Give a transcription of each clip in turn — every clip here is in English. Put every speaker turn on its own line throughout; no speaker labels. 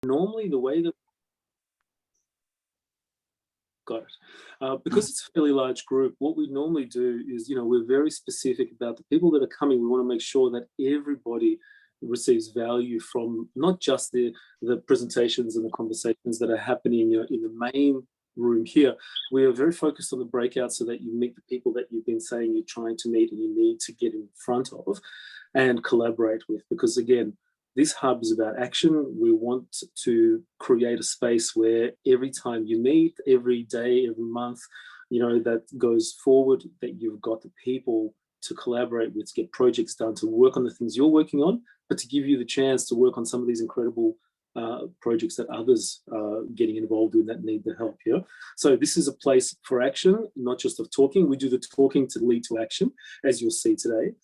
normally the way that got it. Because it's a fairly large group, what we normally do is, we're very specific about the people that are coming. We want to make sure that everybody receives value from not just the presentations and the conversations that are happening in the main room here. We are very focused on the breakout so that you meet the people that you've been saying you're trying to meet and you need to get in front of and collaborate with. Because again, this hub is about action. We want to create a space where every time you meet, every day, every month, that goes forward, that you've got the people to collaborate with, to get projects done, to work on the things you're working on, but to give you the chance to work on some of these incredible projects that others are getting involved in that need the help here. So this is a place for action, not just of talking. We do the talking to lead to action, as you'll see today.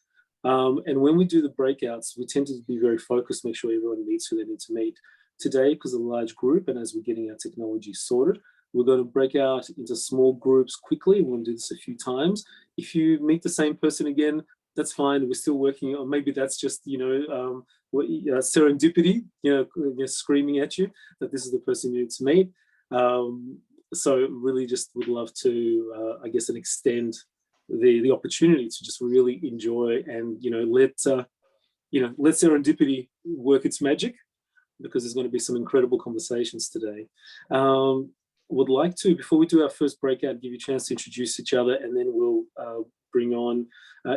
And when we do the breakouts, we tend to be very focused, make sure everyone meets who they need to meet. Today, because of the large group and as we're getting our technology sorted, we're going to break out into small groups quickly. We're going to do this a few times. If you meet the same person again, that's fine. We're still working on, maybe that's just, serendipity, screaming at you that this is the person you need to meet. So really just would love to, extend the opportunity to just really enjoy and, let serendipity work its magic, because there's going to be some incredible conversations today. Would like to, before we do our first breakout, give you a chance to introduce each other, and then we'll bring on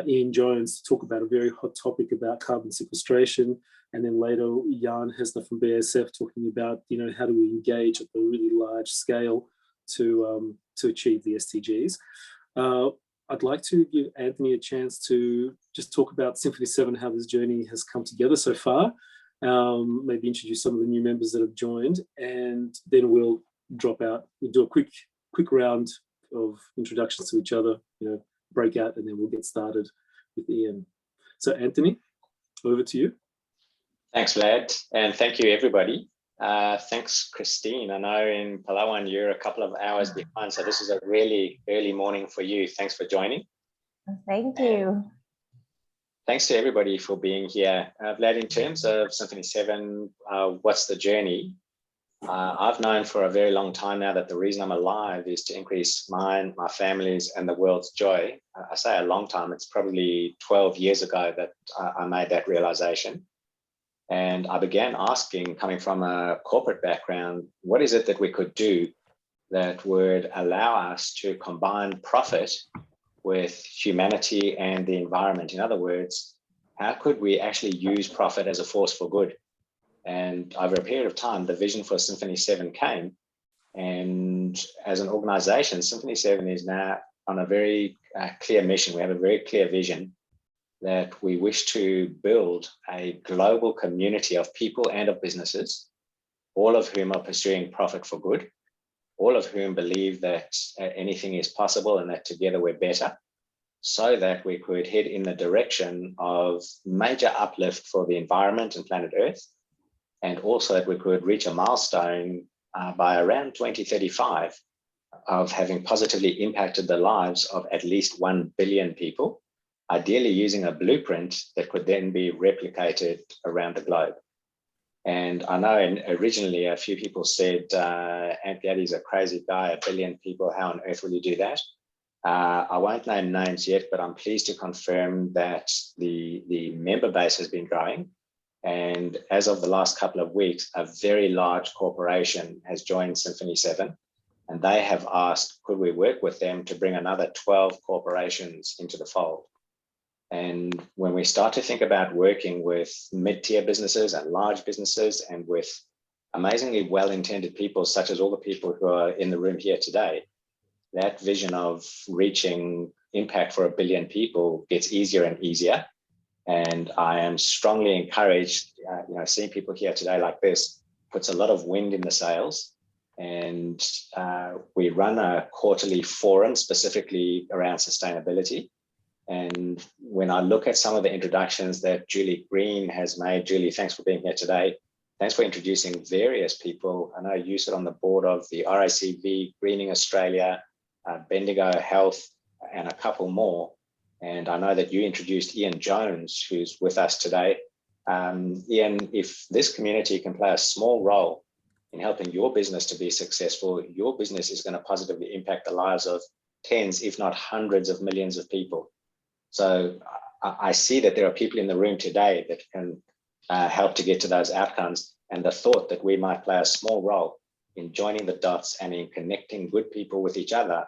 Ian Jones to talk about a very hot topic about carbon sequestration, and then later Jan Hesner from BASF talking about how do we engage at the really large scale to achieve the SDGs. I'd like to give Anthony a chance to just talk about Symphony7, how this journey has come together so far, maybe introduce some of the new members that have joined, and then we'll drop out. We'll do a quick round of introductions to each other, breakout, and then we'll get started with Ian. So Anthony, over to you.
Thanks, Vlad, and thank you, everybody. Thanks, Christine. I know in Palawan you're a couple of hours behind, so this is a really early morning for you. Thanks for joining.
Thank you.
Thanks to everybody for being here. Vlad, in terms of Symphony7, what's the journey? I've known for a very long time now that the reason I'm alive is to increase mine, my family's, and the world's joy. I say a long time, it's probably 12 years ago that I made that realization. And I began asking, coming from a corporate background, what is it that we could do that would allow us to combine profit with humanity and the environment? In other words, how could we actually use profit as a force for good? And over a period of time, the vision for Symphony7 came. And as an organization, Symphony7 is now on a very clear mission. We have a very clear vision that we wish to build a global community of people and of businesses, all of whom are pursuing profit for good, all of whom believe that anything is possible and that together we're better, so that we could head in the direction of major uplift for the environment and planet Earth, and also that we could reach a milestone by around 2035 of having positively impacted the lives of at least 1 billion people, ideally using a blueprint that could then be replicated around the globe. And I know originally a few people said, Anthony's a crazy guy, 1 billion people, how on earth will you do that? I won't name names yet, but I'm pleased to confirm that the member base has been growing. And as of the last couple of weeks, a very large corporation has joined Symphony7, and they have asked, could we work with them to bring another 12 corporations into the fold? And when we start to think about working with mid-tier businesses and large businesses and with amazingly well-intended people, such as all the people who are in the room here today, that vision of reaching impact for 1 billion people gets easier and easier. And I am strongly encouraged, seeing people here today like this puts a lot of wind in the sails. And we run a quarterly forum specifically around sustainability. And when I look at some of the introductions that Julie Green has made, Julie, thanks for being here today. Thanks for introducing various people. I know you sit on the board of the RACV, Greening Australia, Bendigo Health, and a couple more. And I know that you introduced Ian Jones, who's with us today. Ian, if this community can play a small role in helping your business to be successful, your business is going to positively impact the lives of tens, if not hundreds of millions of people. So I see that there are people in the room today that can help to get to those outcomes. And the thought that we might play a small role in joining the dots and in connecting good people with each other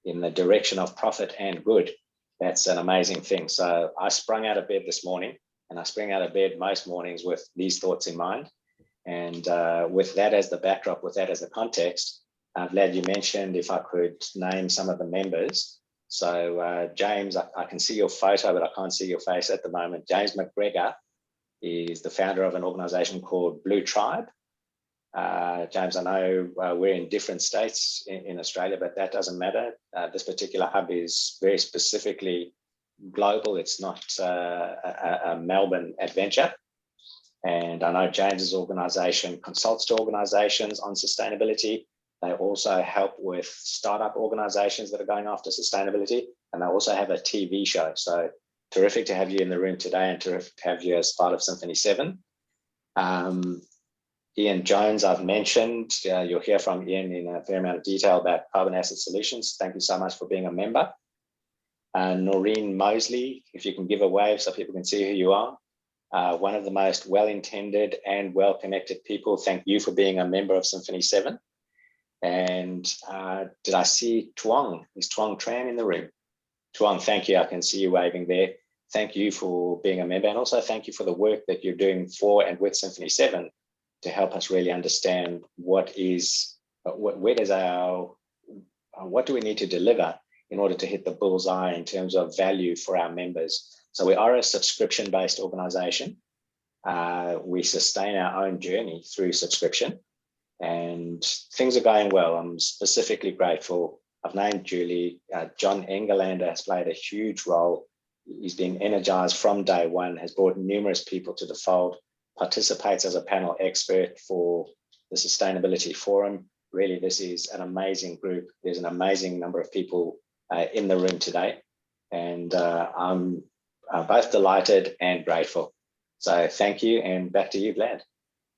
in the direction of profit and good, that's an amazing thing. So I sprung out of bed this morning, and I spring out of bed most mornings with these thoughts in mind. And with that as the backdrop, with that as the context, I'm glad you mentioned if I could name some of the members. So James, I can see your photo, but I can't see your face at the moment. James McGregor is the founder of an organization called Blue Tribe. James, I know we're in different states in Australia, but that doesn't matter. This particular hub is very specifically global. It's not a Melbourne adventure. And I know James's organization consults to organizations on sustainability. They also help with startup organizations that are going after sustainability. And they also have a TV show. So terrific to have you in the room today, and terrific to have you as part of Symphony7. Ian Jones, I've mentioned. You'll hear from Ian in a fair amount of detail about carbon asset solutions. Thank you so much for being a member. Noreen Mosley, if you can give a wave so people can see who you are. One of the most well-intended and well-connected people. Thank you for being a member of Symphony7. And did I see Tuong? Is Tuong Tran in the room? Tuong, thank you. I can see you waving there. Thank you for being a member, and also thank you for the work that you're doing for and with Symphony7 to help us really understand what do we need to deliver in order to hit the bullseye in terms of value for our members. So we are a subscription-based organization. We sustain our own journey through subscription, and things are going well. I'm specifically grateful. I've named Julie. John Engelander has played a huge role. He's been energized from day one, has brought numerous people to the fold, participates as a panel expert for the Sustainability Forum. Really, this is an amazing group. There's an amazing number of people in the room today, and I'm both delighted and grateful. So thank you, and back to you, Vlad.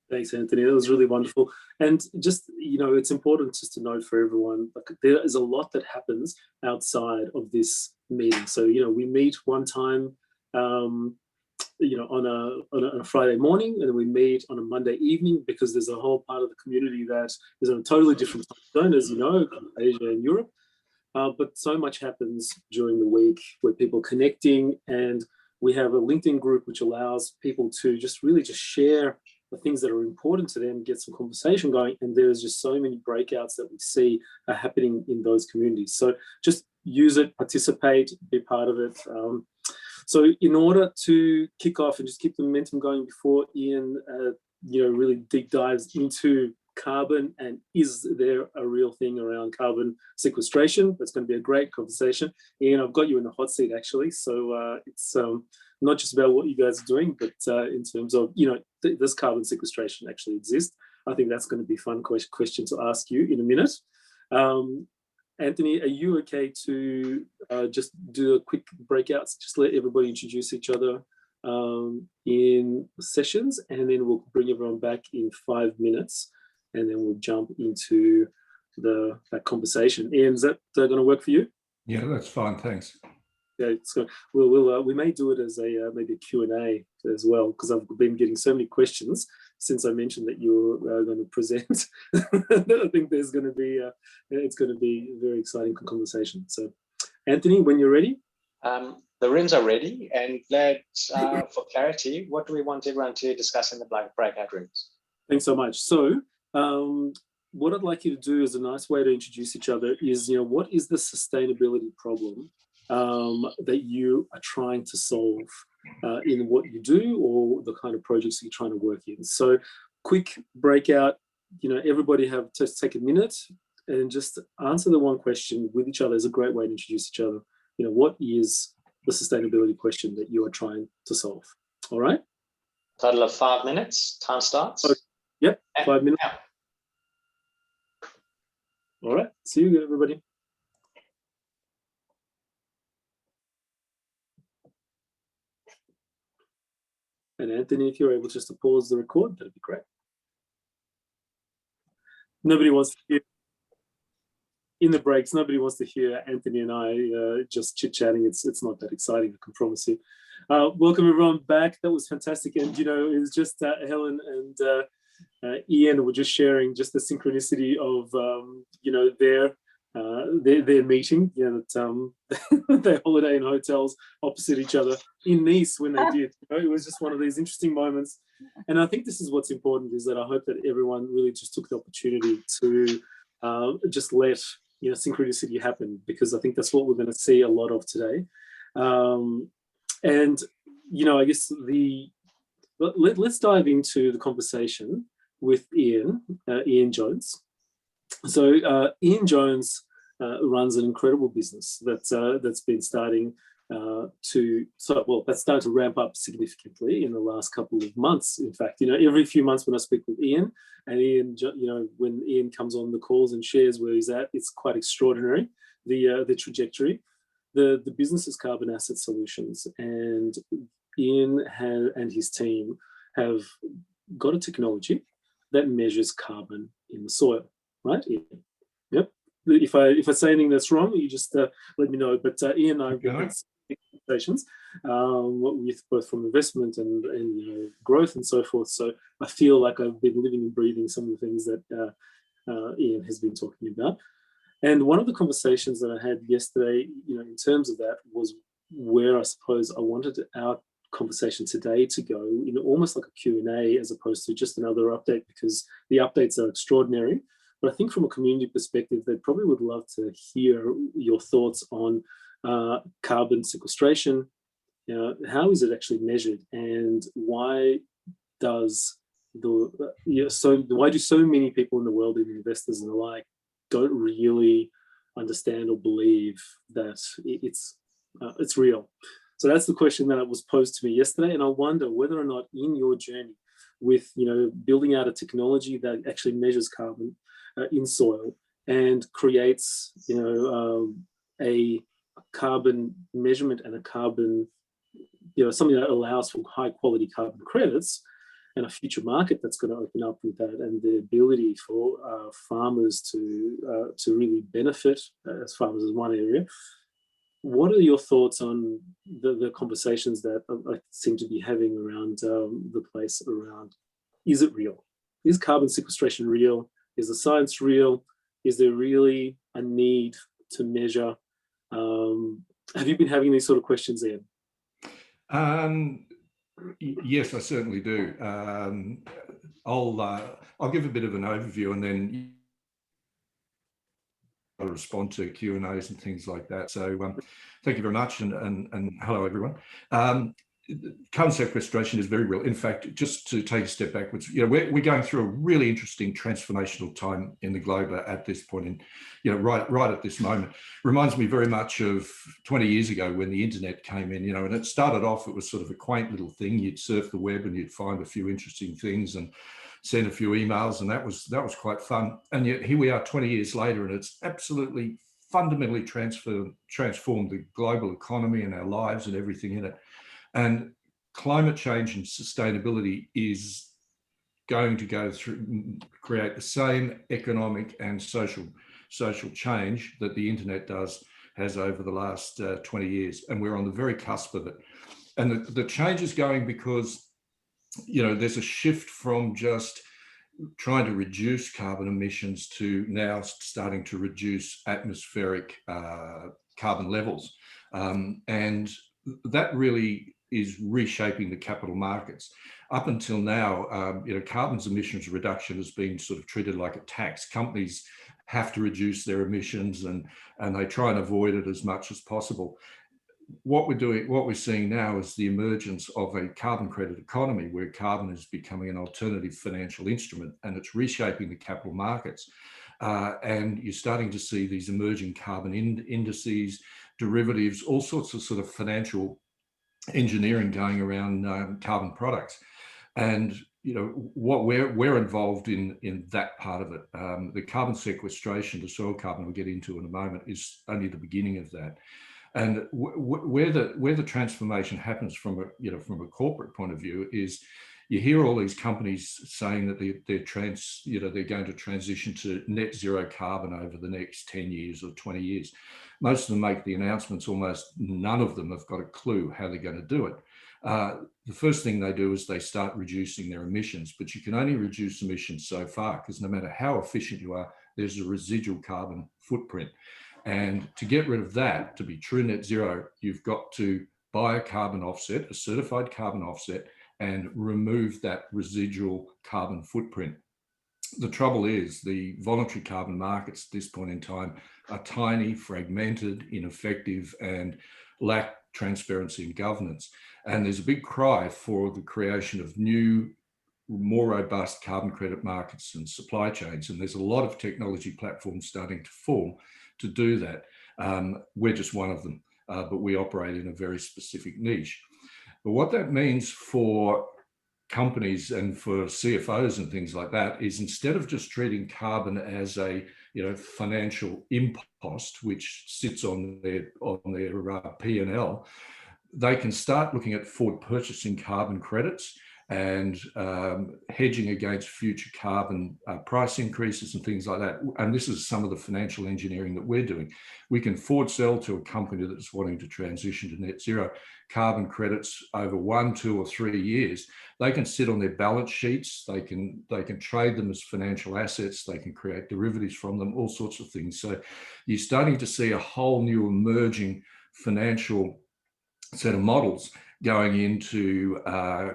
Thanks, Anthony. That was really wonderful. And just, it's important just to note for everyone, like, there is a lot that happens outside of this meeting. So, we meet one time, on a Friday morning, and then we meet on a Monday evening, because there's a whole part of the community that is on a totally different time zone, as you know, Asia and Europe. But so much happens during the week where people are connecting, and we have a LinkedIn group which allows people to just share the things that are important to them, get some conversation going, and there's just so many breakouts that we see are happening in those communities. So just use it, participate, be part of it. So in order to kick off and just keep the momentum going before Ian, really deep dives into carbon and is there a real thing around carbon sequestration, that's going to be a great conversation. Ian, I've got you in the hot seat actually, so it's not just about what you guys are doing, but in terms of, does carbon sequestration actually exist? I think that's going to be a fun question to ask you in a minute. Anthony, are you okay to just do a quick breakouts, just let everybody introduce each other in sessions, and then we'll bring everyone back in 5 minutes, and then we'll jump into that conversation. Ian, is that going to work for you?
Yeah, that's fine. Thanks.
Yeah, so we may do it as maybe a Q&A as well, because I've been getting so many questions since I mentioned that you're going to present. I think there's going to be it's going to be a very exciting conversation. So, Anthony, when you're ready.
The rooms are ready, and Vlad, for clarity, what do we want everyone to discuss in the breakout rooms?
Thanks so much. So, what I'd like you to do as a nice way to introduce each other is, what is the sustainability problem that you are trying to solve in what you do, or the kind of projects you're trying to work in. So quick breakout, everybody have to take a minute and just answer the one question with each other is a great way to introduce each other. What is the sustainability question that you are trying to solve? All right.
Total of 5 minutes. Time starts.
Okay. Yep, 5 minutes.
Now.
All right. See you, everybody. And Anthony, if you're able just to pause the record, that'd be great. Nobody wants to hear, in the breaks, nobody wants to hear Anthony and I just chit-chatting. It's not that exciting, I can promise you. Welcome everyone back. That was fantastic. And, you know, it was just Helen and Ian were just sharing just the synchronicity of, you know, their meeting, you know, that they holiday in hotels opposite each other in Nice when they did. You know, it was just one of these interesting moments. And I think this is what's important, is that I hope that everyone really just took the opportunity to just let, you know, synchronicity happen, because I think that's what we're going to see a lot of today. And, you know, I guess let's dive into the conversation with Ian Jones. So Ian Jones runs an incredible business that's been starting that's started to ramp up significantly in the last couple of months. In fact, you know, every few months when I speak with Ian, and Ian, you know, when Ian comes on the calls and shares where he's at, it's quite extraordinary, the trajectory. The business is Carbon Asset Solutions, and Ian and his team have got a technology that measures carbon in the soil, right, Ian? Yep. If I say anything that's wrong, you just let me know. But Ian and I have been conversations with both from investment and you know, growth and so forth. So I feel like I've been living and breathing some of the things that Ian has been talking about. And one of the conversations that I had yesterday, you know, in terms of that, was where I suppose I wanted our conversation today to go, in almost like a Q&A as opposed to just another update, because the updates are extraordinary. But I think from a community perspective, they probably would love to hear your thoughts on carbon sequestration. You know, how is it actually measured, and why does why do so many people in the world, and investors and the like, don't really understand or believe that it's real? So that's the question that was posed to me yesterday, and I wonder whether or not in your journey with, you know, building out a technology that actually measures carbon in soil and creates, you know, a carbon measurement and a carbon, you know, something that allows for high quality carbon credits, and a future market that's going to open up with that, and the ability for farmers to really benefit as farmers is one area. What are your thoughts on the conversations that I seem to be having around the place around, is it real? Is carbon sequestration real? Is the science real? Is there really a need to measure? Have you been having these sort of questions, Ian?
Yes, I certainly do. I'll give a bit of an overview, and then I'll respond to Q&As and things like that. So thank you very much, and hello everyone. Carbon sequestration is very real. In fact, just to take a step backwards, you know, we're going through a really interesting transformational time in the globe at this point, in, you know, right at this moment. Reminds me very much of 20 years ago when the internet came in, you know, and it started off, it was sort of a quaint little thing. You'd surf the web and you'd find a few interesting things and send a few emails, and that was quite fun. And yet here we are 20 years later, and it's absolutely fundamentally transformed the global economy and our lives and everything in it. And climate change and sustainability is going to go through, create the same economic and social change that the internet has over the last 20 years. And we're on the very cusp of it. And the change is going because, you know, there's a shift from just trying to reduce carbon emissions to now starting to reduce atmospheric carbon levels. And that really is reshaping the capital markets. Up until now, you know, carbon emissions reduction has been sort of treated like a tax. Companies have to reduce their emissions, and they try and avoid it as much as possible. What we're seeing now is the emergence of a carbon credit economy, where carbon is becoming an alternative financial instrument, and it's reshaping the capital markets. And you're starting to see these emerging carbon indices, derivatives, all sorts of sort of financial engineering going around carbon products. And, you know, what we're involved in that part of it. The carbon sequestration, the soil carbon we'll get into in a moment, is only the beginning of that. And where the transformation happens from a corporate point of view is, you hear all these companies saying that they're going to transition to net zero carbon over the next 10 years or 20 years. Most of them make the announcements, almost none of them have got a clue how they're going to do it. The first thing they do is they start reducing their emissions, but you can only reduce emissions so far, because no matter how efficient you are, there's a residual carbon footprint. And to get rid of that, to be true net zero, you've got to buy a carbon offset, a certified carbon offset, and remove that residual carbon footprint. The trouble is the voluntary carbon markets at this point in time are tiny, fragmented, ineffective, and lack transparency and governance. And there's a big cry for the creation of new, more robust carbon credit markets and supply chains. And there's a lot of technology platforms starting to form to do that. We're just one of them, but we operate in a very specific niche. But what that means for companies and for CFOs and things like that is, instead of just treating carbon as a financial impost which sits on their P&L, they can start looking at forward purchasing carbon credits and hedging against future carbon price increases and things like that. And this is some of the financial engineering that we're doing. We can forward sell to a company that's wanting to transition to net zero carbon credits over 1, 2, or 3 years. They can sit on their balance sheets. They can trade them as financial assets. They can create derivatives from them, all sorts of things. So you're starting to see a whole new emerging financial set of models going into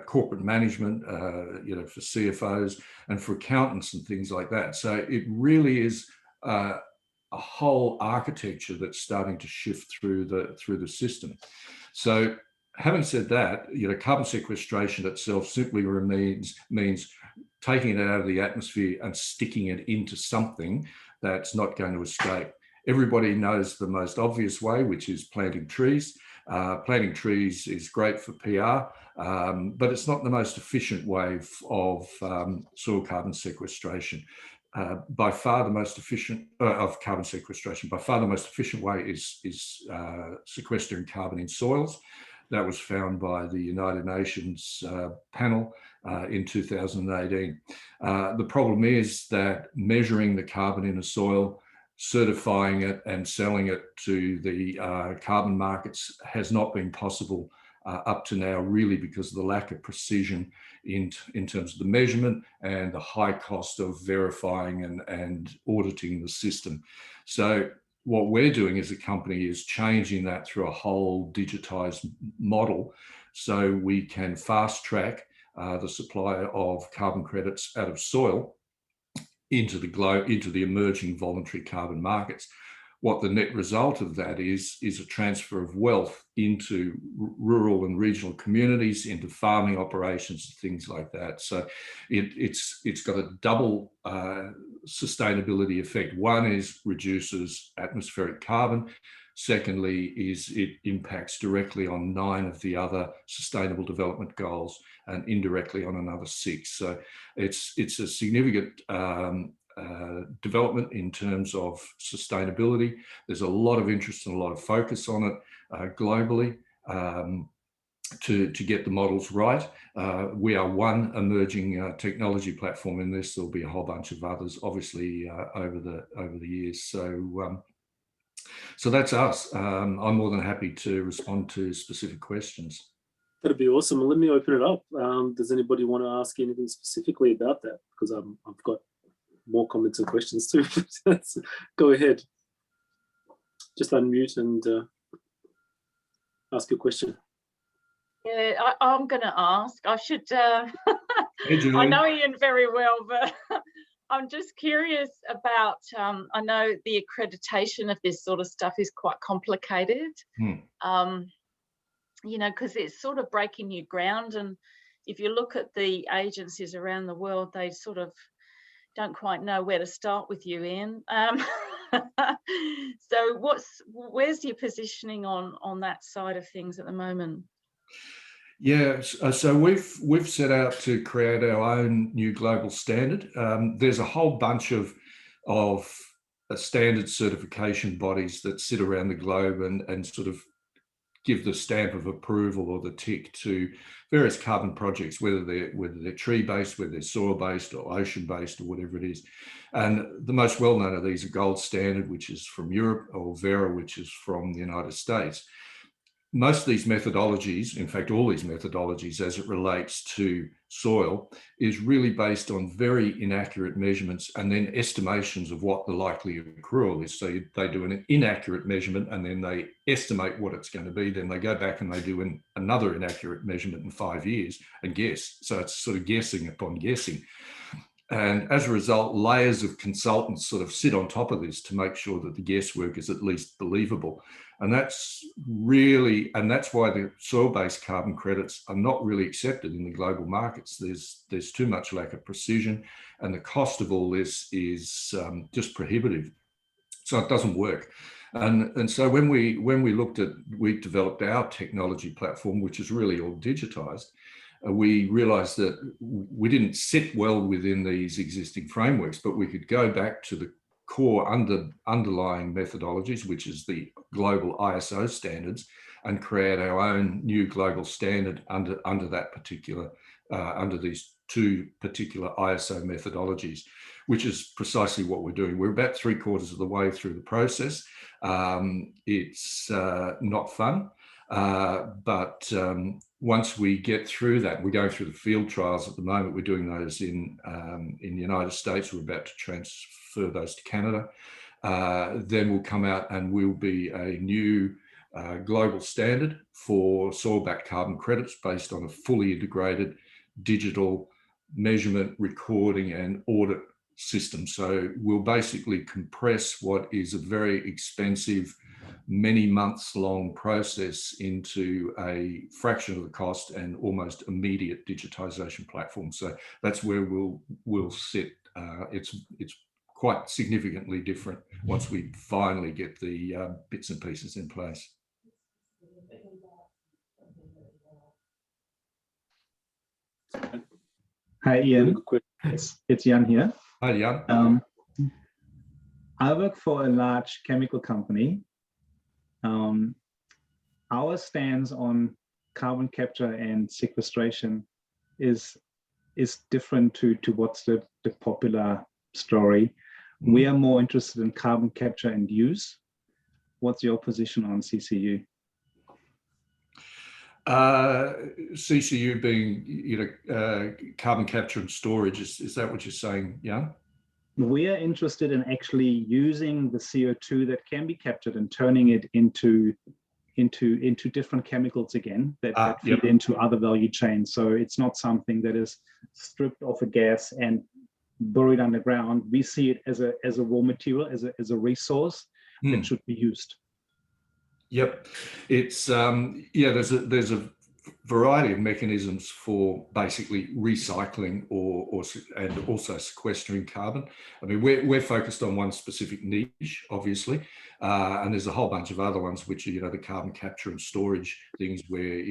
corporate management, for CFOs and for accountants and things like that. So it really is a whole architecture that's starting to shift through the system. So having said that, carbon sequestration itself simply means taking it out of the atmosphere and sticking it into something that's not going to escape. Everybody knows the most obvious way, which is planting trees. Planting trees is great for PR, but it's not the most efficient way of soil carbon sequestration. By far the most efficient of carbon sequestration. By far the most efficient way is sequestering carbon in soils. That was found by the United Nations panel in 2018. The problem is that measuring the carbon in a soil, certifying it and selling it to the carbon markets has not been possible up to now, really because of the lack of precision in terms of the measurement and the high cost of verifying and auditing the system. So what we're doing as a company is changing that through a whole digitized model, so we can fast track the supply of carbon credits out of soil into the emerging voluntary carbon markets. What the net result of that is a transfer of wealth into rural and regional communities, into farming operations, things like that. So it's got a double sustainability effect. One is reduces atmospheric carbon. Secondly is it impacts directly on 9 of the other sustainable development goals and indirectly on another 6. So it's a significant development in terms of sustainability. There's a lot of interest and a lot of focus on it globally to get the models right. We are one emerging technology platform in this. There'll be a whole bunch of others, obviously, over the years. So that's us. I'm more than happy to respond to specific questions.
That'd be awesome. Well, let me open it up. Does anybody want to ask anything specifically about that? Because I've got more comments and questions too. Go ahead. Just unmute and ask your question.
Yeah, I'm going to ask. I should. I know Ian very well, but I'm just curious about. I know the accreditation of this sort of stuff is quite complicated. Because it's sort of breaking new ground, and if you look at the agencies around the world, they sort of don't quite know where to start with you, Ian. So where's your positioning on that side of things at the moment?
Yeah, so we've set out to create our own new global standard. There's a whole bunch of standard certification bodies that sit around the globe and sort of give the stamp of approval or the tick to various carbon projects, whether they're tree-based, whether they're soil-based or ocean-based or whatever it is. And the most well-known of these are Gold Standard, which is from Europe, or Vera, which is from the United States. Most of these methodologies, in fact, all these methodologies as it relates to soil, is really based on very inaccurate measurements and then estimations of what the likely accrual is. So they do an inaccurate measurement and then they estimate what it's going to be. Then they go back and they do another inaccurate measurement in 5 years and guess. So it's sort of guessing upon guessing. And as a result, layers of consultants sort of sit on top of this to make sure that the guesswork is at least believable. And that's why the soil-based carbon credits are not really accepted in the global markets. There's too much lack of precision, and the cost of all this is just prohibitive. So it doesn't work. And so when we developed our technology platform, which is really all digitized, we realized that we didn't sit well within these existing frameworks, but we could go back to the core underlying methodologies, which is the global ISO standards, and create our own new global standard under that particular, under these two particular ISO methodologies, which is precisely what we're doing. We're about 3/4 of the way through the process. It's not fun, but once we get through that, we're going through the field trials at the moment. We're doing those in the United States. We're about to transfer those to Canada. Then we'll come out and we'll be a new global standard for soil-backed carbon credits based on a fully integrated digital measurement, recording and audit system. So we'll basically compress what is a very expensive, many months long process into a fraction of the cost and almost immediate digitization platform. So that's where we'll sit. It's quite significantly different once we finally get the bits and pieces in place.
Hi, Ian. It's Jan here.
Hi, Jan.
I work for a large chemical company. Our stance on carbon capture and sequestration is different to what's the popular story. We are more interested in carbon capture and use. What's your position on CCU?
CCU being, carbon capture and storage. Is that what you're saying, Jan?
We are interested in actually using the CO2 that can be captured and turning it into different chemicals again that feed into other value chains. So it's not something that is stripped of a gas and buried underground. We see it as a raw material, as a resource that should be used. Yep,
it's there's a variety of mechanisms for basically recycling and also sequestering carbon. I mean, we're focused on one specific niche, obviously, and there's a whole bunch of other ones which are, the carbon capture and storage things where,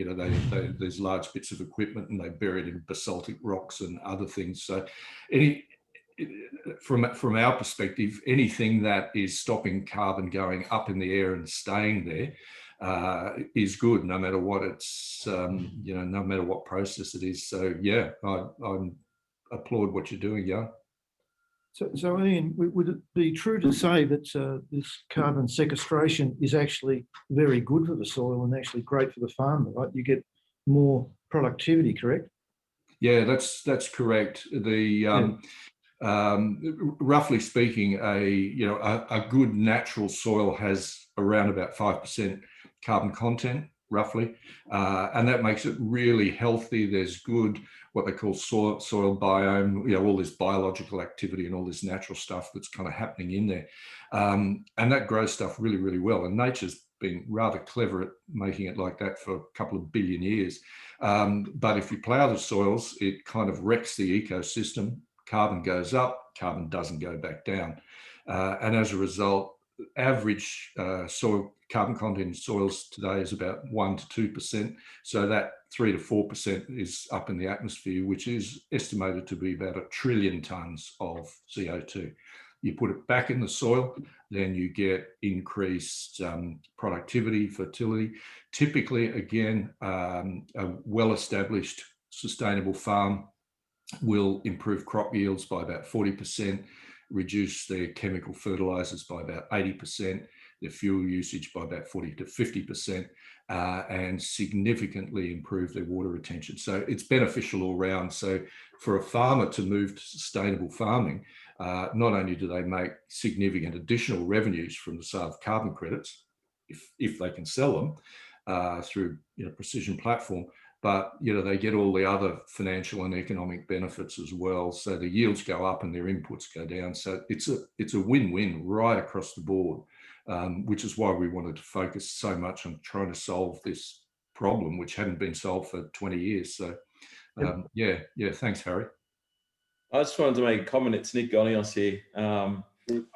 there's large bits of equipment and they bury it in basaltic rocks and other things. So from our perspective, anything that is stopping carbon going up in the air and staying there is good, no matter what it's, no matter what process it is. So yeah, I applaud what you're doing, yeah.
So Ian, would it be true to say that this carbon sequestration is actually very good for the soil and actually great for the farmer, right? You get more productivity, correct?
Yeah, that's correct. Roughly speaking, a good natural soil has around about 5% carbon content, roughly, and that makes it really healthy. There's good, what they call soil biome, all this biological activity and all this natural stuff that's kind of happening in there, and that grows stuff really, really well. And nature's been rather clever at making it like that for a couple of billion years. But if you plough the soils, it kind of wrecks the ecosystem. Carbon goes up, carbon doesn't go back down. And as a result, average soil carbon content in soils today is about 1 to 2%. So that 3 to 4% is up in the atmosphere, which is estimated to be about 1 trillion tonnes of CO2. you put it back in the soil, then you get increased productivity, fertility. Typically, again, a well-established sustainable farm will improve crop yields by about 40%, reduce their chemical fertilizers by about 80%, their fuel usage by about 40 to 50%, and significantly improve their water retention. So it's beneficial all round. So for a farmer to move to sustainable farming, not only do they make significant additional revenues from the sale of carbon credits, if they can sell them through precision platform, but they get all the other financial and economic benefits as well. So the yields go up and their inputs go down. So it's a win-win right across the board, which is why we wanted to focus so much on trying to solve this problem, which hadn't been solved for 20 years. So yeah, thanks, Harry.
I just wanted to make a comment. It's Nick Gonios here. I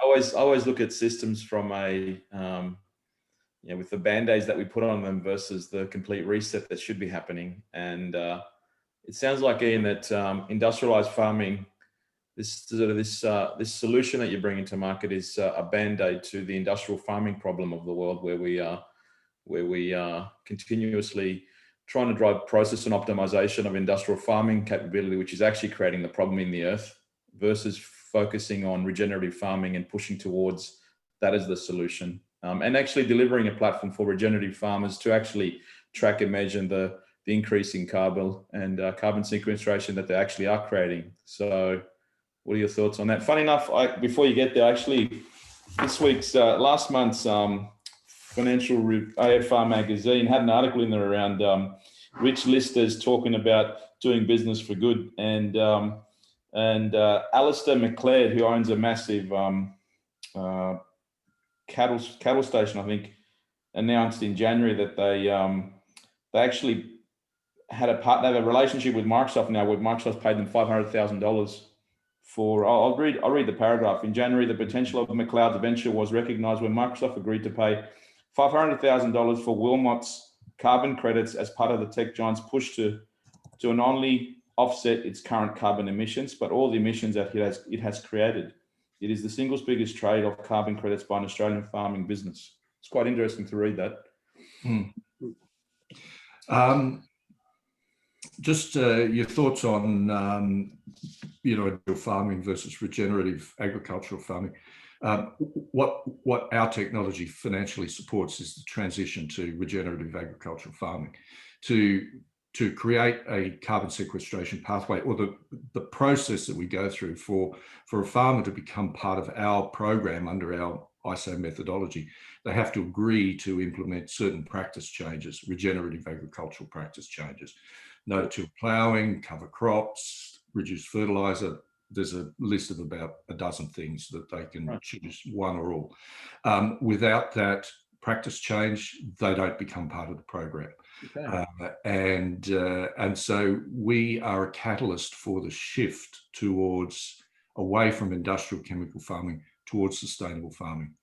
always look at systems from a with the band-aids that we put on them versus the complete reset that should be happening. And it sounds like, Ian, that industrialized farming, this solution that you're bringing to market is a band-aid to the industrial farming problem of the world, where we are continuously trying to drive process and optimization of industrial farming capability, which is actually creating the problem in the earth, versus focusing on regenerative farming and pushing towards that as the solution. And actually delivering a platform for regenerative farmers to actually track and measure the increase in carbon and carbon sequestration that they actually are creating. So what are your thoughts on that? Funny enough, before you get there, actually, this week's, last month's Financial AFR magazine had an article in there around rich listers talking about doing business for good. And Alistair McLeod, who owns a massive cattle station, I think, announced in January that they actually had a relationship with Microsoft now, where Microsoft paid them $500,000 for. I'll read the paragraph. In January, the potential of McLeod's venture was recognised when Microsoft agreed to pay $500,000 for Wilmot's carbon credits as part of the tech giant's push to not only offset its current carbon emissions, but all the emissions that it has created. It is the single biggest trade of carbon credits by an Australian farming business. It's quite interesting to read that.
Just your thoughts on farming versus regenerative agricultural farming. What our technology financially supports is the transition to regenerative agricultural farming, to create a carbon sequestration pathway, or the process that we go through for a farmer to become part of our program under our ISO methodology. They have to agree to implement certain practice changes, regenerative agricultural practice changes, no-till ploughing, cover crops, reduce fertilizer. There's a list of about a dozen things that they can choose, one or all. Without that practice change, they don't become part of the program. Okay. And so we are a catalyst for the shift away from industrial chemical farming towards sustainable farming.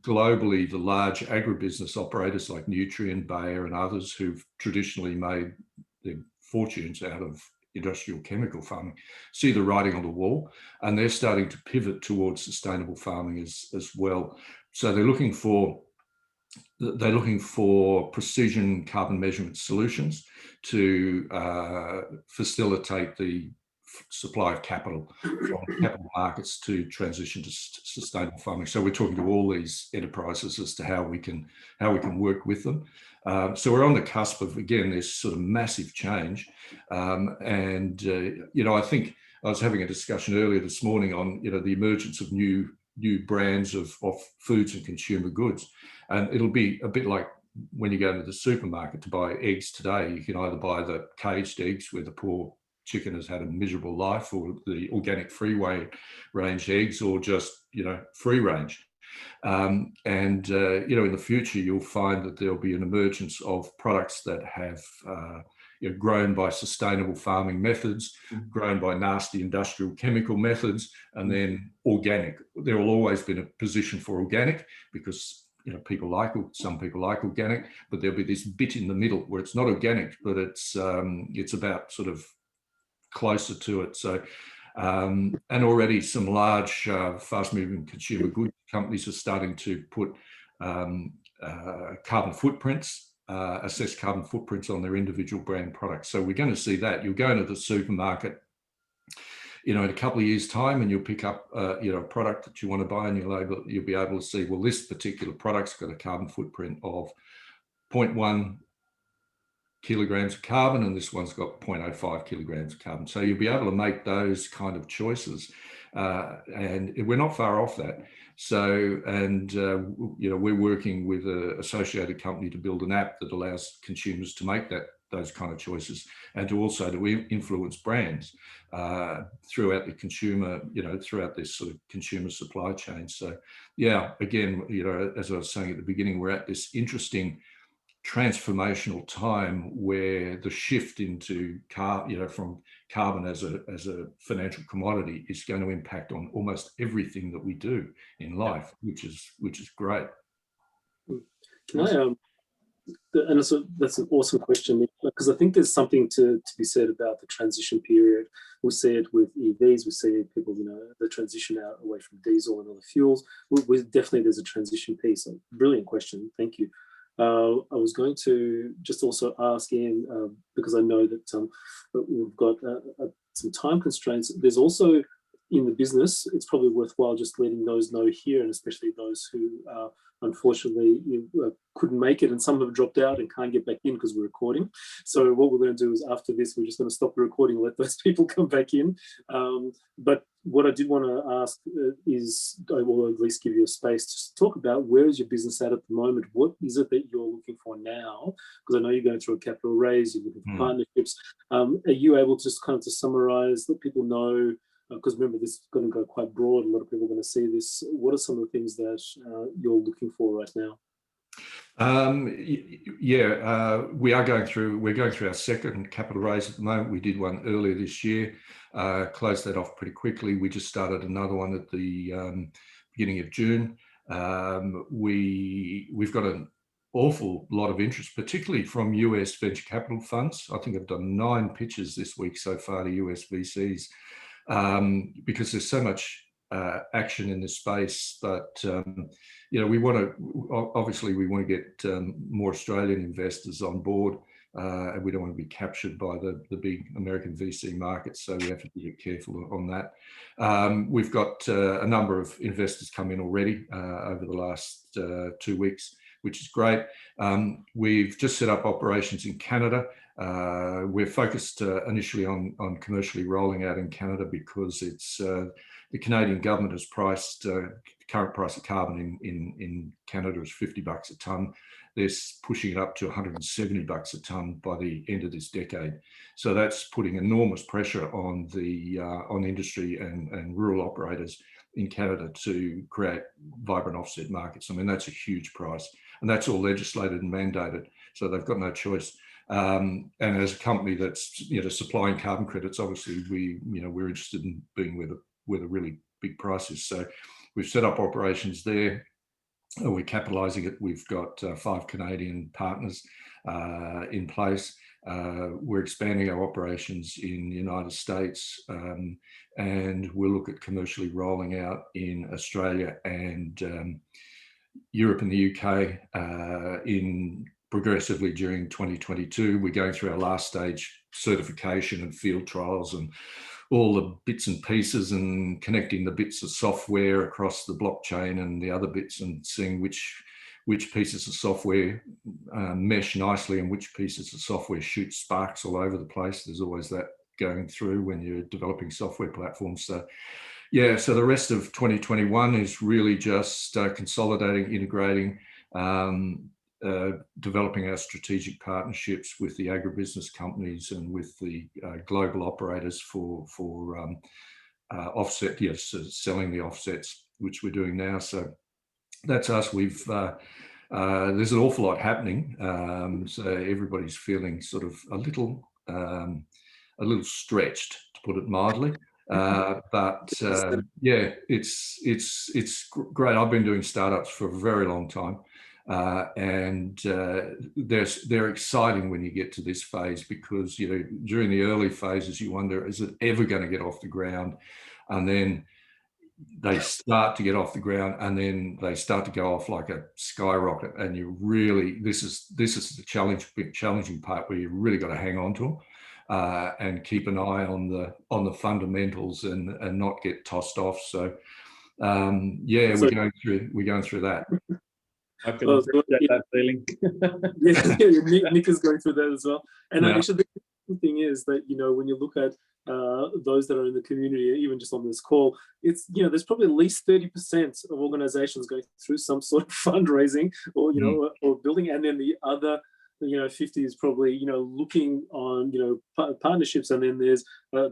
Globally, the large agribusiness operators like Nutrien, Bayer, and others who've traditionally made their fortunes out of industrial chemical farming see the writing on the wall, and they're starting to pivot towards sustainable farming as well. So they're looking for precision carbon measurement solutions to facilitate the supply of capital from capital markets to transition to sustainable farming. So we're talking to all these enterprises as to how we can work with them. So we're on the cusp of, again, this sort of massive change. I think I was having a discussion earlier this morning on the emergence of new brands of foods and consumer goods. And it'll be a bit like when you go into the supermarket to buy eggs today. You can either buy the caged eggs where the poor chicken has had a miserable life, or the organic free range eggs, or just free range. In the future, you'll find that there'll be an emergence of products that have grown by sustainable farming methods, grown by nasty industrial chemical methods, and then organic. There will always be a position for organic because some people like organic, but there'll be this bit in the middle where it's not organic, but it's about sort of closer to it. So And already some large fast-moving consumer goods companies are starting to put carbon footprints, assess carbon footprints on their individual brand products. So we're going to see that. You'll go into the supermarket, in a couple of years' time, and you'll pick up, a product that you want to buy, and you'll be able to see, well, this particular product's got a carbon footprint of 0.1 kilograms of carbon, and this one's got 0.05 kilograms of carbon. So you'll be able to make those kind of choices, and we're not far off that. So, and we're working with an associated company to build an app that allows consumers to make those kind of choices, and to influence brands throughout the consumer, throughout this sort of consumer supply chain. So, yeah, again, as I was saying at the beginning, we're at this interesting transformational time where the shift into from carbon as a financial commodity is going to impact on almost everything that we do in life, which is great.
Can I and that's an awesome question, because I think there's something to be said about the transition period. We see it with EVs, we see people, the transition out away from diesel and other fuels. There's a transition piece. Brilliant question, thank you. I was going to just also ask Ian, because I know that we've got some time constraints. There's also, in the business, it's probably worthwhile just letting those know here, and especially those who unfortunately couldn't make it, and some have dropped out and can't get back in because we're recording. So what we're going to do is, after this, we're just going to stop the recording and let those people come back in. But what I did want to ask is, I will at least give you a space to talk about, where is your business at the moment? What is it that you're looking for now? Because I know you're going through a capital raise, you're looking for partnerships. Are you able to just kind of to summarize, let people know, because remember, this is going to go quite broad, a lot of people are going to see this. What are some of the things that you're looking for right now?
We're going through our second capital raise at the moment. We did one earlier this year, closed that off pretty quickly. We just started another one at the beginning of June. We've got an awful lot of interest, particularly from US venture capital funds. I think I've done 9 pitches this week so far to US VCs, because there's so much action in this space. But we want to get more Australian investors on board, and we don't want to be captured by the big American VC market, so we have to be careful on that. We've got a number of investors come in already over the last 2 weeks, which is great. We've just set up operations in Canada. We're focused initially on commercially rolling out in Canada, because it's the Canadian government has priced the current price of carbon in Canada is $50 a tonne. They're pushing it up to $170 a tonne by the end of this decade. So that's putting enormous pressure on on industry and rural operators in Canada to create vibrant offset markets. I mean, that's a huge price, and that's all legislated and mandated, so they've got no choice. And as a company that's supplying carbon credits, obviously we're interested in being where the really big price is. So we've set up operations there. We're capitalising it. We've got 5 Canadian partners in place. We're expanding our operations in the United States, and we'll look at commercially rolling out in Australia and Europe and the UK progressively during 2022. We're going through our last stage certification and field trials and all the bits and pieces, and connecting the bits of software across the blockchain and the other bits, and seeing which pieces of software mesh nicely and which pieces of software shoot sparks all over the place. There's always that going through when you're developing software platforms. So yeah, so the rest of 2021 is really just consolidating, integrating, developing our strategic partnerships with the agribusiness companies and with the global operators for offset, selling the offsets, which we're doing now. So that's us. There's an awful lot happening, so everybody's feeling sort of a little stretched, to put it mildly. But yeah, it's great. I've been doing startups for a very long time. and they're exciting when you get to this phase, because during the early phases you wonder, is it ever going to get off the ground? And then they start to get off the ground, and then they start to go off like a skyrocket, and you really, this is the challenging part, where you really got to hang on to them and keep an eye on the fundamentals and not get tossed off. So yeah, we're going through that.
I can appreciate that feeling.
Nick is going through that as well. And actually, the thing is that when you look at those that are in the community, even just on this call, it's there's probably at least 30% of organizations going through some sort of fundraising or or building, and then the other 50 is probably looking on partnerships, and then there's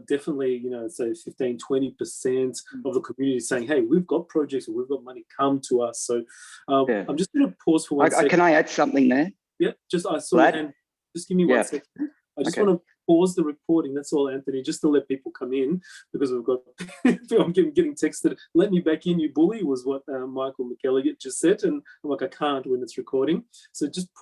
definitely say 15-20% of the community saying, hey, we've got projects and we've got money, come to us. So I'm just going to pause for one second.
Can I add something there?
Yeah, I saw your hand. Just give me 1 second. I just want to pause the recording. That's all, Anthony, just to let people come in, because we've got I'm getting texted, let me back in, you bully, was what Michael McKelligot just said, and I'm like, I can't when it's recording. So just